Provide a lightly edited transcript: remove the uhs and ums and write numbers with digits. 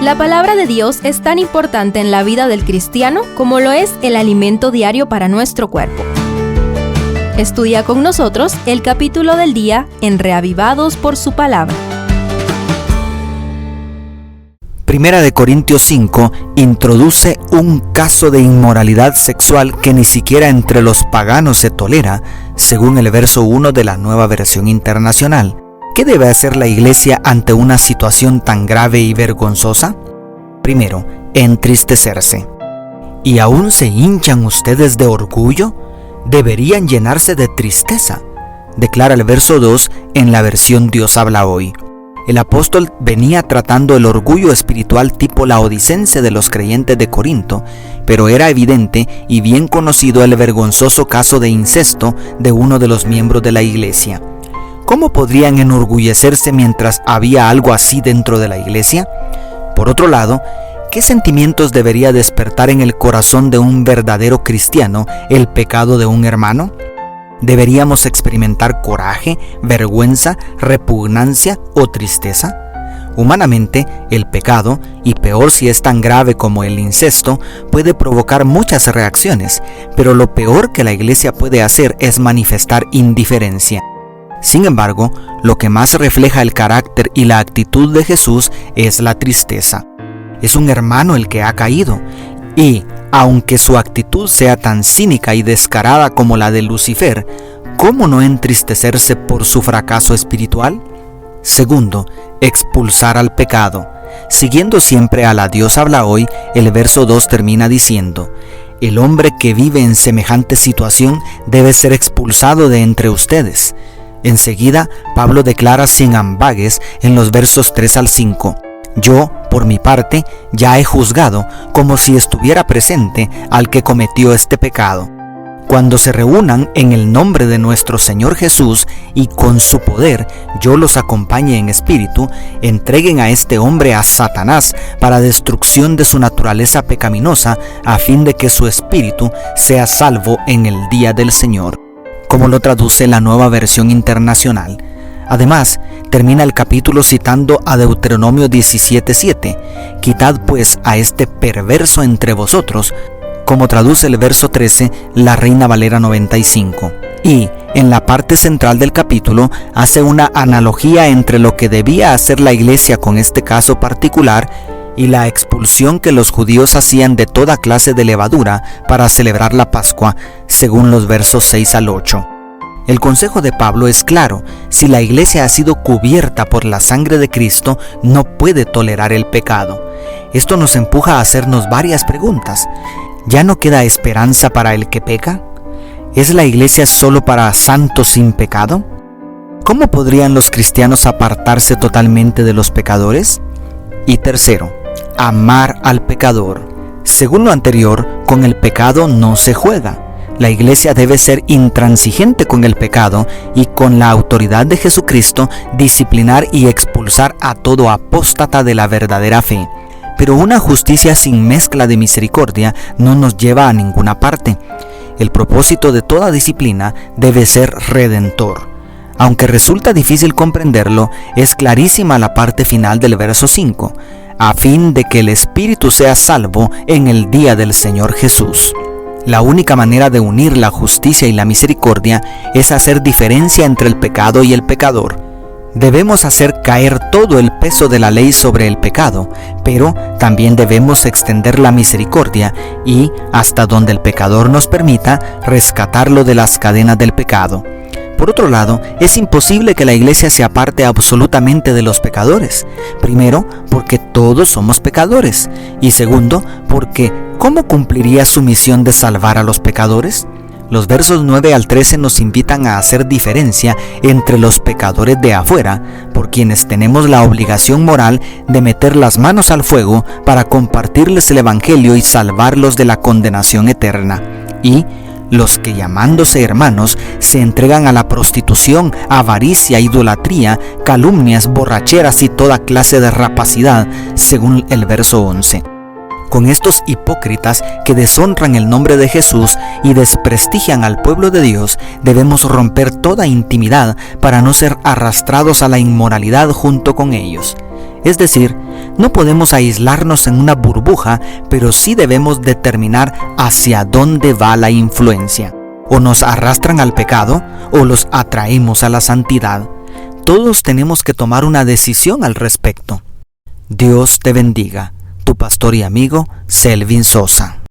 La palabra de Dios es tan importante en la vida del cristiano como lo es el alimento diario para nuestro cuerpo. Estudia con nosotros el capítulo del día en Reavivados por su palabra. Primera de Corintios 5 introduce un caso de inmoralidad sexual que ni siquiera entre los paganos se tolera, según el verso 1 de la Nueva Versión Internacional. ¿Qué debe hacer la iglesia ante una situación tan grave y vergonzosa? Primero, entristecerse. ¿Y aún se hinchan ustedes de orgullo? Deberían llenarse de tristeza, declara el verso 2 en la versión Dios habla hoy. El apóstol venía tratando el orgullo espiritual tipo laodicense de los creyentes de Corinto, pero era evidente y bien conocido el vergonzoso caso de incesto de uno de los miembros de la iglesia. ¿Cómo podrían enorgullecerse mientras había algo así dentro de la iglesia? Por otro lado, ¿qué sentimientos debería despertar en el corazón de un verdadero cristiano el pecado de un hermano? ¿Deberíamos experimentar coraje, vergüenza, repugnancia o tristeza? Humanamente, el pecado, y peor si es tan grave como el incesto, puede provocar muchas reacciones, pero lo peor que la iglesia puede hacer es manifestar indiferencia. Sin embargo, lo que más refleja el carácter y la actitud de Jesús es la tristeza. Es un hermano el que ha caído, y, aunque su actitud sea tan cínica y descarada como la de Lucifer, ¿cómo no entristecerse por su fracaso espiritual? Segundo, expulsar al pecado. Siguiendo siempre a la Dios habla hoy, el verso 2 termina diciendo: el hombre que vive en semejante situación debe ser expulsado de entre ustedes. Enseguida, Pablo declara sin ambages en los versos 3 al 5: yo, por mi parte, ya he juzgado, como si estuviera presente, al que cometió este pecado. Cuando se reúnan en el nombre de nuestro Señor Jesús y con su poder yo los acompañe en espíritu, entreguen a este hombre a Satanás para destrucción de su naturaleza pecaminosa, a fin de que su espíritu sea salvo en el día del Señor, como lo traduce la Nueva Versión Internacional. Además, termina el capítulo citando a Deuteronomio 17:7, quitad pues a este perverso entre vosotros, como traduce el verso 13, la Reina Valera 95. Y, en la parte central del capítulo, hace una analogía entre lo que debía hacer la iglesia con este caso particular y la expulsión que los judíos hacían de toda clase de levadura para celebrar la Pascua, según los versos 6 al 8. El consejo de Pablo es claro: si la iglesia ha sido cubierta por la sangre de Cristo, no puede tolerar el pecado. Esto nos empuja a hacernos varias preguntas. ¿Ya no queda esperanza para el que peca? ¿Es la iglesia solo para santos sin pecado? ¿Cómo podrían los cristianos apartarse totalmente de los pecadores? Y tercero, amar al pecador. Según lo anterior, con el pecado no se juega. La iglesia debe ser intransigente con el pecado y con la autoridad de Jesucristo disciplinar y expulsar a todo apóstata de la verdadera fe. Pero una justicia sin mezcla de misericordia no nos lleva a ninguna parte. El propósito de toda disciplina debe ser redentor. Aunque resulta difícil comprenderlo, es clarísima la parte final del verso 5, a fin de que el espíritu sea salvo en el día del Señor Jesús. La única manera de unir la justicia y la misericordia es hacer diferencia entre el pecado y el pecador. Debemos hacer caer todo el peso de la ley sobre el pecado, pero también debemos extender la misericordia y, hasta donde el pecador nos permita, rescatarlo de las cadenas del pecado. Por otro lado, es imposible que la iglesia se aparte absolutamente de los pecadores. Primero, porque todos somos pecadores. Y segundo, porque ¿cómo cumpliría su misión de salvar a los pecadores? Los versos 9 al 13 nos invitan a hacer diferencia entre los pecadores de afuera, por quienes tenemos la obligación moral de meter las manos al fuego para compartirles el evangelio y salvarlos de la condenación eterna, y los que, llamándose hermanos, se entregan a la prostitución, avaricia, idolatría, calumnias, borracheras y toda clase de rapacidad, según el verso 11. Con estos hipócritas que deshonran el nombre de Jesús y desprestigian al pueblo de Dios, debemos romper toda intimidad para no ser arrastrados a la inmoralidad junto con ellos. Es decir, no podemos aislarnos en una burbuja, pero sí debemos determinar hacia dónde va la influencia. O nos arrastran al pecado, o los atraemos a la santidad. Todos tenemos que tomar una decisión al respecto. Dios te bendiga. Tu pastor y amigo, Selvin Sosa.